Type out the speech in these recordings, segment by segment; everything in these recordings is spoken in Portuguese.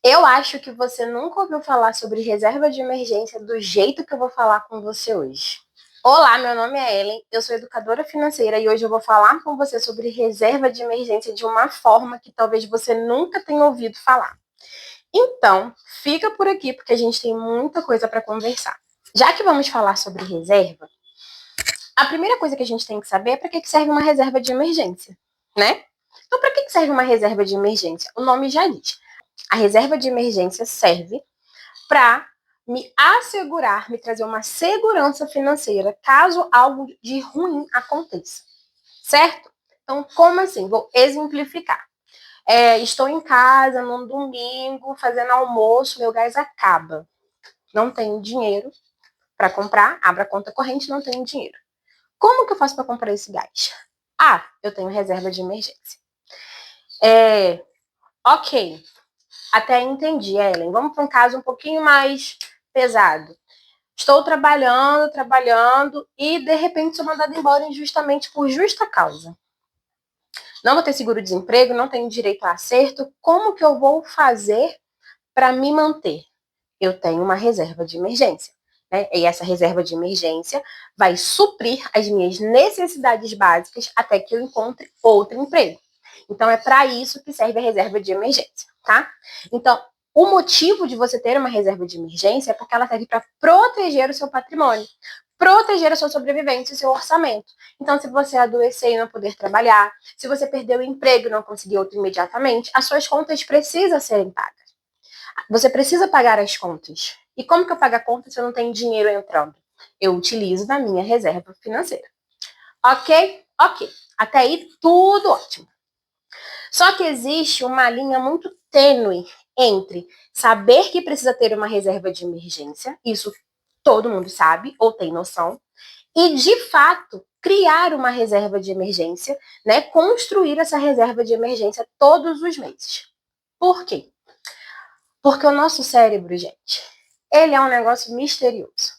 Eu acho que você nunca ouviu falar sobre reserva de emergência do jeito que eu vou falar com você hoje. Olá, meu nome é Ellen, eu sou educadora financeira e hoje eu vou falar com você sobre reserva de emergência de uma forma que talvez você nunca tenha ouvido falar. Então, fica por aqui porque a gente tem muita coisa para conversar. Já que vamos falar sobre reserva, a primeira coisa que a gente tem que saber é para que serve uma reserva de emergência, né? Então, para que serve uma reserva de emergência? O nome já diz. A reserva de emergência serve para me assegurar, me trazer uma segurança financeira caso algo de ruim aconteça, certo? Então, como assim? Vou exemplificar. Estou em casa num domingo, fazendo almoço, meu gás acaba. Não tenho dinheiro para comprar, abro a conta corrente, não tenho dinheiro. Como que eu faço para comprar esse gás? Ah, eu tenho reserva de emergência. Ok, até entendi, Ellen. Vamos para um caso um pouquinho mais pesado. Estou trabalhando e de repente sou mandada embora injustamente por justa causa. Não vou ter seguro-desemprego, não tenho direito a acerto. Como que eu vou fazer para me manter? Eu tenho uma reserva de emergência, né? E essa reserva de emergência vai suprir as minhas necessidades básicas até que eu encontre outro emprego. Então é para isso que serve a reserva de emergência, tá? Então, o motivo de você ter uma reserva de emergência é porque ela serve para proteger o seu patrimônio, proteger a sua sobrevivência e o seu orçamento. Então, se você adoecer e não poder trabalhar, se você perder o emprego e não conseguir outro imediatamente, as suas contas precisam serem pagas. Você precisa pagar as contas. E como que eu pago a conta se eu não tenho dinheiro entrando? Eu utilizo da minha reserva financeira. Ok? Ok. Até aí, tudo ótimo. Só que existe uma linha muito tênue entre saber que precisa ter uma reserva de emergência, isso todo mundo sabe ou tem noção, e de fato criar uma reserva de emergência, né? Construir essa reserva de emergência todos os meses. Por quê? Porque o nosso cérebro, gente, ele é um negócio misterioso.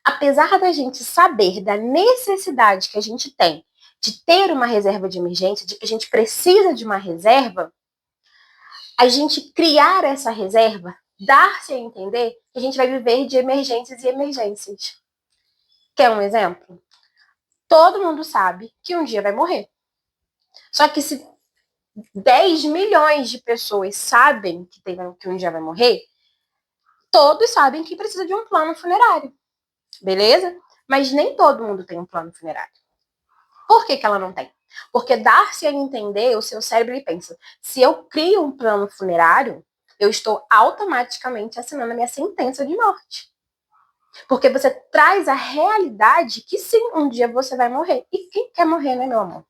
Apesar da gente saber da necessidade que a gente tem de ter uma reserva de emergência, de que a gente precisa de uma reserva, a gente criar essa reserva, dar-se a entender que a gente vai viver de emergências e emergências. Quer um exemplo? Todo mundo sabe que um dia vai morrer. Só que se 10 milhões de pessoas sabem que um dia vai morrer, todos sabem que precisa de um plano funerário. Beleza? Mas nem todo mundo tem um plano funerário. Por que ela não tem? Porque dar-se a entender, o seu cérebro ele pensa, se eu crio um plano funerário, eu estou automaticamente assinando a minha sentença de morte. Porque você traz a realidade que sim, um dia você vai morrer. E quem quer morrer, né, meu amor?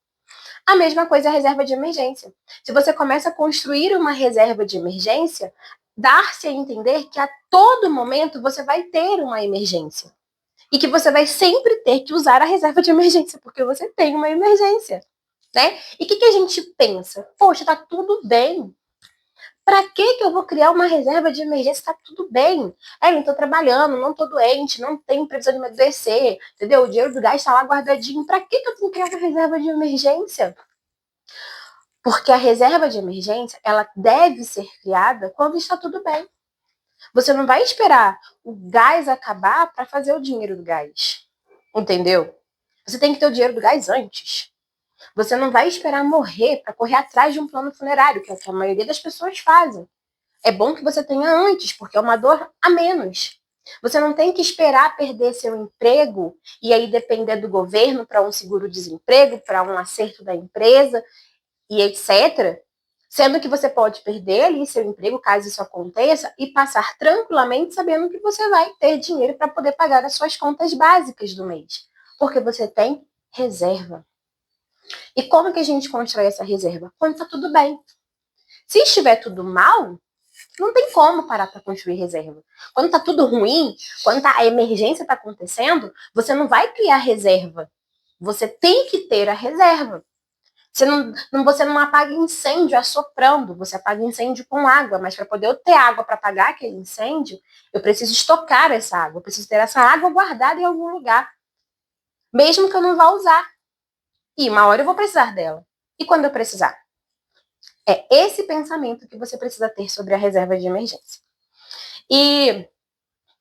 A mesma coisa é a reserva de emergência. Se você começa a construir uma reserva de emergência, dar-se a entender que a todo momento você vai ter uma emergência. E que você vai sempre ter que usar a reserva de emergência, porque você tem uma emergência, né? E o que a gente pensa? Poxa, tá tudo bem. Para que eu vou criar uma reserva de emergência? Tá tudo bem. Eu não tô trabalhando, não tô doente, não tenho previsão de me adoecer, entendeu? O dinheiro do gás está lá guardadinho. Para que eu tenho que criar uma reserva de emergência? Porque a reserva de emergência, ela deve ser criada quando está tudo bem. Você não vai esperar o gás acabar para fazer o dinheiro do gás. Entendeu? Você tem que ter o dinheiro do gás antes. Você não vai esperar morrer para correr atrás de um plano funerário, que é o que a maioria das pessoas fazem. É bom que você tenha antes, porque é uma dor a menos. Você não tem que esperar perder seu emprego e aí depender do governo para um seguro-desemprego, para um acerto da empresa e etc. Sendo que você pode perder ali seu emprego, caso isso aconteça, e passar tranquilamente sabendo que você vai ter dinheiro para poder pagar as suas contas básicas do mês. Porque você tem reserva. E como que a gente constrói essa reserva? Quando está tudo bem. Se estiver tudo mal, não tem como parar para construir reserva. Quando está tudo ruim, quando a emergência está acontecendo, você não vai criar reserva. Você tem que ter a reserva. Você não apaga incêndio assoprando, você apaga incêndio com água, mas para poder eu ter água para apagar aquele incêndio, eu preciso estocar essa água, eu preciso ter essa água guardada em algum lugar, mesmo que eu não vá usar. E uma hora eu vou precisar dela. E quando eu precisar? É esse pensamento que você precisa ter sobre a reserva de emergência. E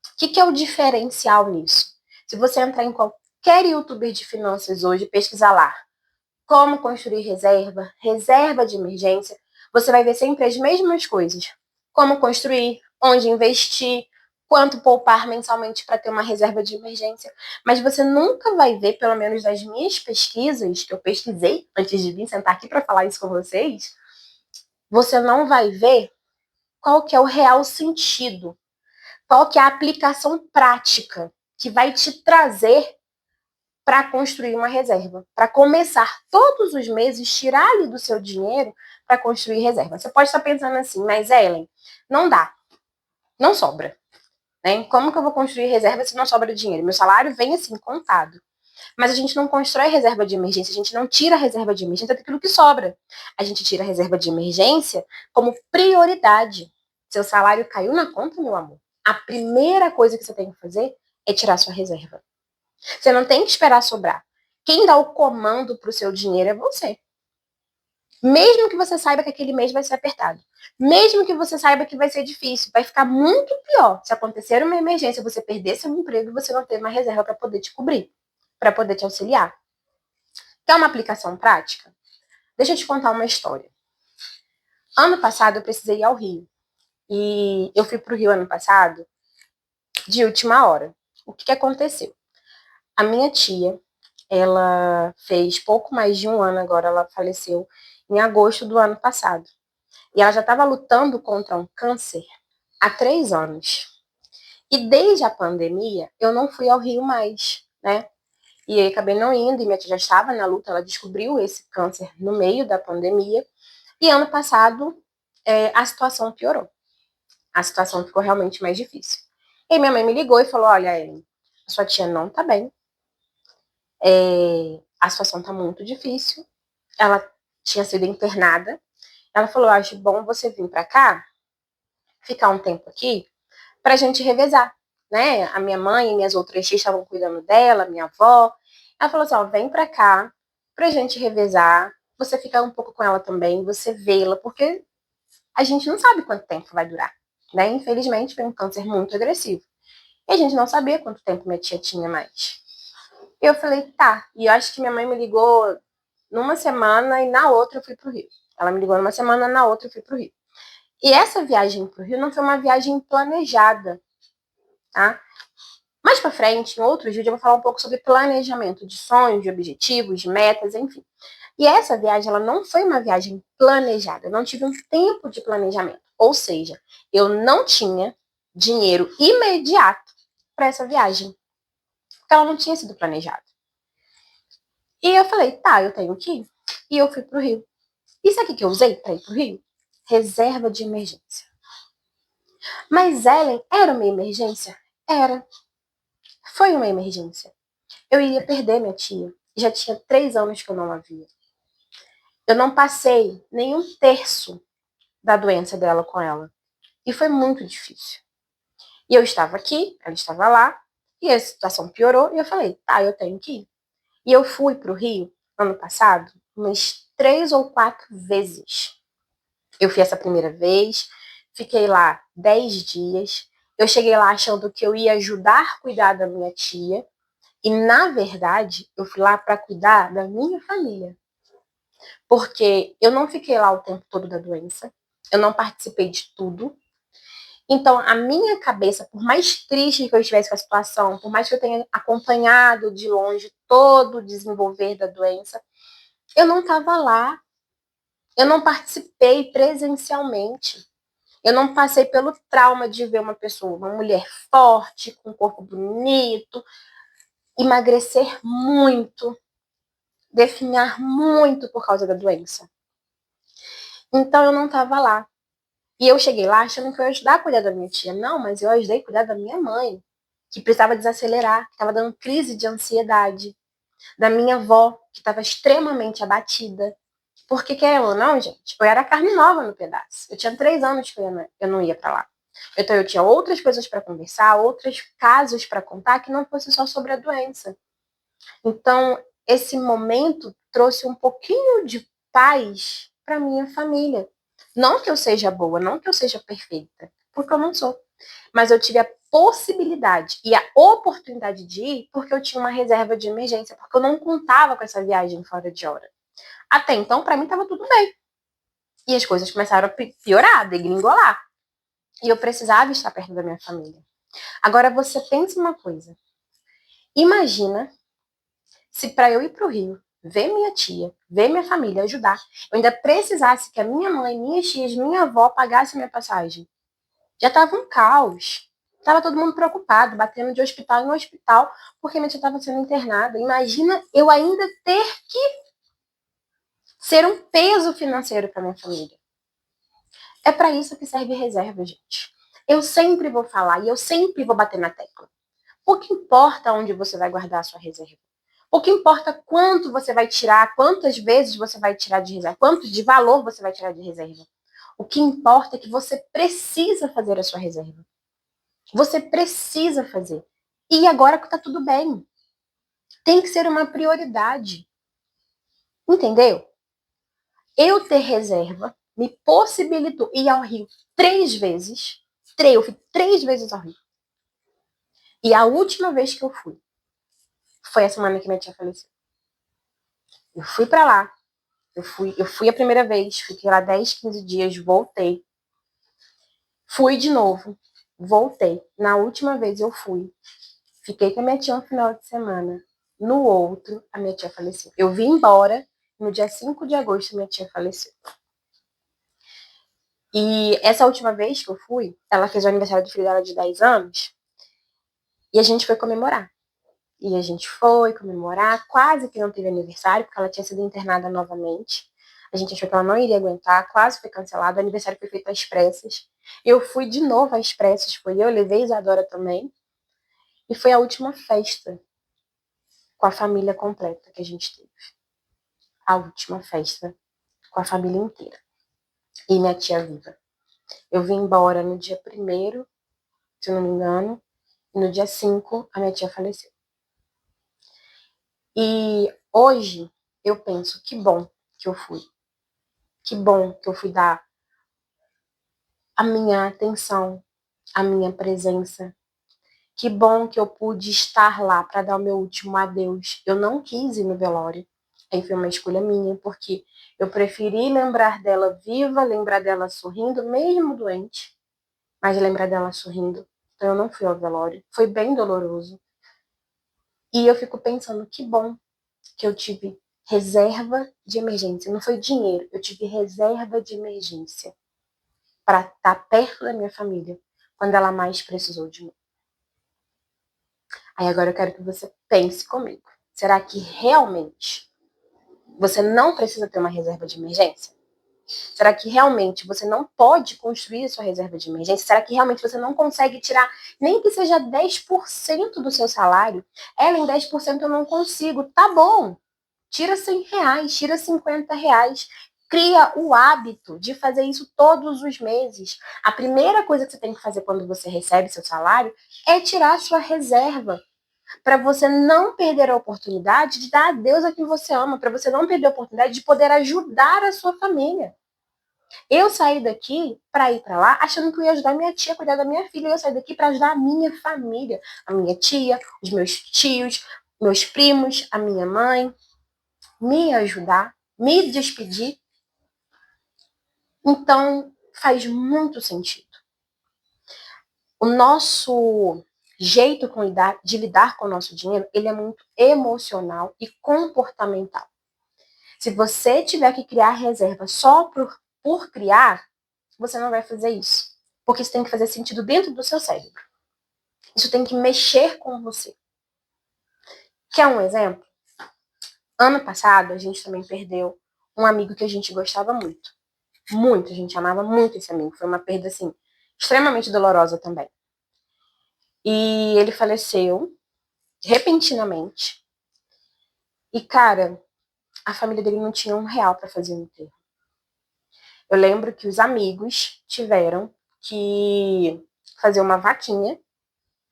o que é o diferencial nisso? Se você entrar em qualquer youtuber de finanças hoje, pesquisar lá como construir reserva, reserva de emergência, você vai ver sempre as mesmas coisas. Como construir, onde investir, quanto poupar mensalmente para ter uma reserva de emergência. Mas você nunca vai ver, pelo menos nas minhas pesquisas, que eu pesquisei antes de vir sentar aqui para falar isso com vocês, você não vai ver qual que é o real sentido, qual que é a aplicação prática que vai te trazer para construir uma reserva, para começar todos os meses, tirar ali do seu dinheiro para construir reserva. Você pode estar pensando assim, mas Ellen, não dá, não sobra. Né? Como que eu vou construir reserva se não sobra dinheiro? Meu salário vem assim, contado. Mas a gente não constrói reserva de emergência, a gente não tira a reserva de emergência daquilo que sobra. A gente tira a reserva de emergência como prioridade. Seu salário caiu na conta, meu amor. A primeira coisa que você tem que fazer é tirar sua reserva. Você não tem que esperar sobrar. Quem dá o comando para o seu dinheiro é você. Mesmo que você saiba que aquele mês vai ser apertado. Mesmo que você saiba que vai ser difícil. Vai ficar muito pior se acontecer uma emergência, você perder seu emprego e você não ter uma reserva para poder te cobrir, para poder te auxiliar. Quer uma aplicação prática? Deixa eu te contar uma história. Ano passado eu precisei ir ao Rio. E eu fui para o Rio ano passado de última hora. O que aconteceu? A minha tia, ela fez pouco mais de um ano agora, ela faleceu em agosto do ano passado. E ela já estava lutando contra um câncer há 3 anos. E desde a pandemia, eu não fui ao Rio mais, né? E aí acabei não indo, e minha tia já estava na luta, ela descobriu esse câncer no meio da pandemia. E ano passado, a situação piorou. A situação ficou realmente mais difícil. E minha mãe me ligou e falou, olha, Ellen, a sua tia não tá bem, a situação tá muito difícil, ela tinha sido internada. Ela falou, acho bom você vir para cá, ficar um tempo aqui, pra gente revezar, né? A minha mãe e minhas outras tias estavam cuidando dela, minha avó. Ela falou assim, ó, vem pra cá pra gente revezar, você ficar um pouco com ela também, você vê-la, porque a gente não sabe quanto tempo vai durar, né? Infelizmente, foi um câncer muito agressivo. E a gente não sabia quanto tempo minha tia tinha mais. Eu falei, tá. E eu acho que minha mãe me ligou numa semana e na outra eu fui pro Rio. Ela me ligou numa semana, na outra eu fui pro Rio. E essa viagem pro Rio não foi uma viagem planejada, tá? Mais pra frente, em outros vídeos, eu vou falar um pouco sobre planejamento de sonhos, de objetivos, de metas, enfim. E essa viagem, ela não foi uma viagem planejada. Eu não tive um tempo de planejamento. Ou seja, eu não tinha dinheiro imediato para essa viagem. Porque ela não tinha sido planejada. E eu falei, tá, eu tenho que ir. E eu fui pro Rio. E sabe o que eu usei para ir pro Rio? Reserva de emergência. Mas Ellen, era uma emergência? Era. Foi uma emergência. Eu iria perder minha tia. Já tinha 3 anos que eu não a via. Eu não passei nenhum terço da doença dela com ela. E foi muito difícil. E eu estava aqui, ela estava lá, e a situação piorou, e eu falei, tá, eu tenho que ir. E eu fui pro Rio, ano passado, umas 3 ou 4 vezes. Eu fui essa primeira vez, fiquei lá 10 dias. Eu cheguei lá achando que eu ia ajudar a cuidar da minha tia. E, na verdade, eu fui lá para cuidar da minha família. Porque eu não fiquei lá o tempo todo da doença. Eu não participei de tudo. Então, a minha cabeça, por mais triste que eu estivesse com a situação, por mais que eu tenha acompanhado de longe todo o desenvolver da doença, eu não estava lá. Eu não participei presencialmente. Eu não passei pelo trauma de ver uma pessoa, uma mulher forte, com um corpo bonito, emagrecer muito, definhar muito por causa da doença. Então eu não estava lá. E eu cheguei lá achando que eu ia ajudar a cuidar da minha tia. Não, mas eu ajudei a cuidar da minha mãe, que precisava desacelerar, que estava dando crise de ansiedade. Da minha avó, que estava extremamente abatida. Porque, querendo ou não, gente, eu era carne nova no pedaço. Eu tinha 3 anos que eu não ia para lá. Então, eu tinha outras coisas para conversar, outros casos para contar que não fosse só sobre a doença. Então, esse momento trouxe um pouquinho de paz para minha família. Não que eu seja boa, não que eu seja perfeita, porque eu não sou. Mas eu tive a possibilidade e a oportunidade de ir porque eu tinha uma reserva de emergência, porque eu não contava com essa viagem fora de hora. Até então, para mim, estava tudo bem. E as coisas começaram a piorar, degringolar. E eu precisava estar perto da minha família. Agora, você pensa uma coisa. Imagina se para eu ir para o Rio, ver minha tia, ver minha família, ajudar, eu ainda precisasse que a minha mãe, minhas tias, minha avó pagasse a minha passagem. Já estava um caos. Tava todo mundo preocupado, batendo de hospital em hospital, porque minha tia estava sendo internada. Imagina eu ainda ter que ser um peso financeiro para minha família. É para isso que serve reserva, gente. Eu sempre vou falar e eu sempre vou bater na tecla. O que importa onde você vai guardar a sua reserva? O que importa quanto você vai tirar, quantas vezes você vai tirar de reserva, quanto de valor você vai tirar de reserva. O que importa é que você precisa fazer a sua reserva. Você precisa fazer. E agora que tá tudo bem. Tem que ser uma prioridade. Entendeu? Eu ter reserva me possibilitou ir ao Rio 3 vezes. Eu fui 3 vezes ao Rio. E a última vez que eu fui foi a semana que minha tia faleceu. Eu fui para lá. Eu fui a primeira vez, fiquei lá 10, 15 dias, voltei. Fui de novo, voltei. Na última vez eu fui. Fiquei com a minha tia um final de semana. No outro, a minha tia faleceu. Eu vim embora, no dia 5 de agosto, minha tia faleceu. E essa última vez que eu fui, ela fez o aniversário do filho dela de 10 anos, e a gente foi comemorar. E a gente foi comemorar, quase que não teve aniversário, porque ela tinha sido internada novamente. A gente achou que ela não iria aguentar, quase foi cancelado. O aniversário foi feito às pressas. Eu fui de novo às pressas, foi eu, levei Isadora também. E foi a última festa com a família completa que a gente teve. A última festa com a família inteira. E minha tia viva. Eu vim embora no dia 1º, se eu não me engano, e no dia 5 a minha tia faleceu. E hoje eu penso, que bom que eu fui. Que bom que eu fui dar a minha atenção, a minha presença. Que bom que eu pude estar lá para dar o meu último adeus. Eu não quis ir no velório. Aí foi uma escolha minha, porque eu preferi lembrar dela viva, lembrar dela sorrindo, mesmo doente, mas lembrar dela sorrindo. Então eu não fui ao velório. Foi bem doloroso. E eu fico pensando, que bom que eu tive reserva de emergência. Não foi dinheiro, eu tive reserva de emergência para estar perto da minha família quando ela mais precisou de mim. Aí agora eu quero que você pense comigo. Será que realmente você não precisa ter uma reserva de emergência? Será que realmente você não pode construir a sua reserva de emergência? Será que realmente você não consegue tirar nem que seja 10% do seu salário? Ellen, 10% eu não consigo. Tá bom. Tira R$ 100, tira R$ 50. Cria o hábito de fazer isso todos os meses. A primeira coisa que você tem que fazer quando você recebe seu salário é tirar a sua reserva, para você não perder a oportunidade de dar adeus a quem você ama, para você não perder a oportunidade de poder ajudar a sua família. Eu saí daqui para ir para lá achando que eu ia ajudar minha tia a cuidar da minha filha. Eu saí daqui para ajudar a minha família, a minha tia, os meus tios, meus primos, a minha mãe, me ajudar, me despedir. Então, faz muito sentido. O nosso jeito de lidar com o nosso dinheiro, ele é muito emocional e comportamental. Se você tiver que criar reserva só por criar, você não vai fazer isso. Porque isso tem que fazer sentido dentro do seu cérebro. Isso tem que mexer com você. Quer um exemplo? Ano passado, a gente também perdeu um amigo que a gente gostava muito. Muito, a gente amava muito esse amigo. Foi uma perda, assim, extremamente dolorosa também. E ele faleceu repentinamente. E, cara, a família dele não tinha R$ 1 para fazer o enterro. Eu lembro que os amigos tiveram que fazer uma vaquinha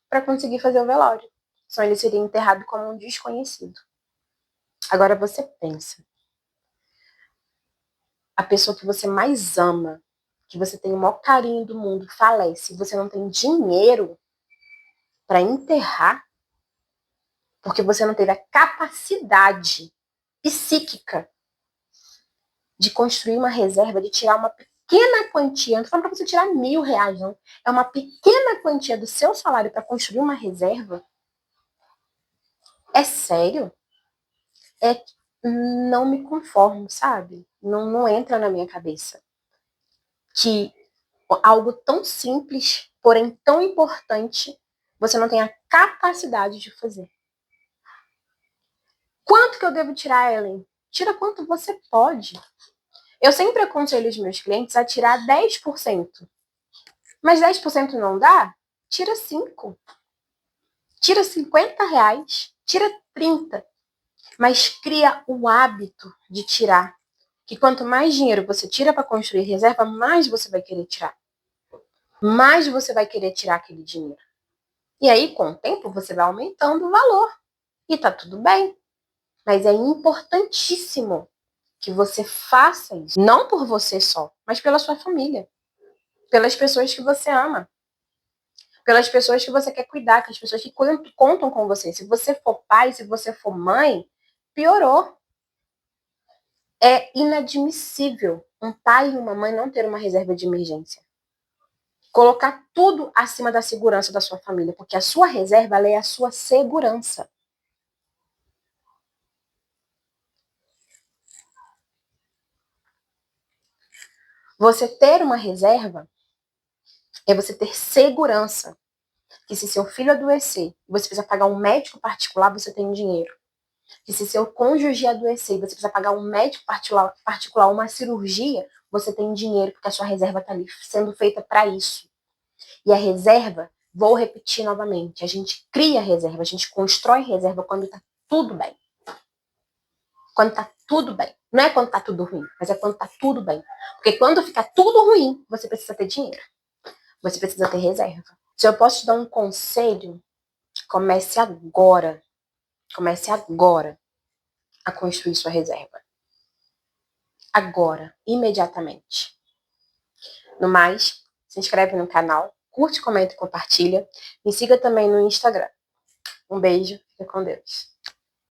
para conseguir fazer o velório. Senão ele seria enterrado como um desconhecido. Agora você pensa. A pessoa que você mais ama que você tem o maior carinho do mundo, falece, e você não tem dinheiro para enterrar, porque você não teve a capacidade psíquica de construir uma reserva, de tirar uma pequena quantia, não tô falando para você tirar R$1.000, não, é uma pequena quantia do seu salário para construir uma reserva, é sério? É, não me conformo, sabe? Não entra na minha cabeça que algo tão simples, porém tão importante, você não tem a capacidade de fazer. Quanto que eu devo tirar, Ellen? Tira quanto você pode. Eu sempre aconselho os meus clientes a tirar 10%. Mas 10% não dá? Tira 5%. Tira R$50. Tira 30%. Mas cria o hábito de tirar. Que quanto mais dinheiro você tira para construir reserva, mais você vai querer tirar. Mais você vai querer tirar aquele dinheiro. E aí, com o tempo, você vai aumentando o valor. E tá tudo bem. Mas é importantíssimo que você faça isso. Não por você só, mas pela sua família. Pelas pessoas que você ama. Pelas pessoas que você quer cuidar, que as pessoas que contam com você. Se você for pai, se você for mãe, piorou. É inadmissível um pai e uma mãe não ter uma reserva de emergência. Colocar tudo acima da segurança da sua família, porque a sua reserva ela é a sua segurança. Você ter uma reserva é você ter segurança que se seu filho adoecer e você precisa pagar um médico particular, você tem dinheiro. Que se seu cônjuge adoecer e você precisa pagar um médico particular, uma cirurgia, você tem dinheiro, porque a sua reserva está ali sendo feita para isso. E a reserva, vou repetir novamente, a gente cria reserva, a gente constrói reserva quando está tudo bem. Quando está tudo bem. Não é quando está tudo ruim, mas é quando está tudo bem. Porque quando fica tudo ruim, você precisa ter dinheiro. Você precisa ter reserva. Se eu posso te dar um conselho, comece agora. Comece agora a construir sua reserva. Agora, imediatamente. No mais, se inscreve no canal, curte, comenta e compartilha. Me siga também no Instagram. Um beijo, fica com Deus.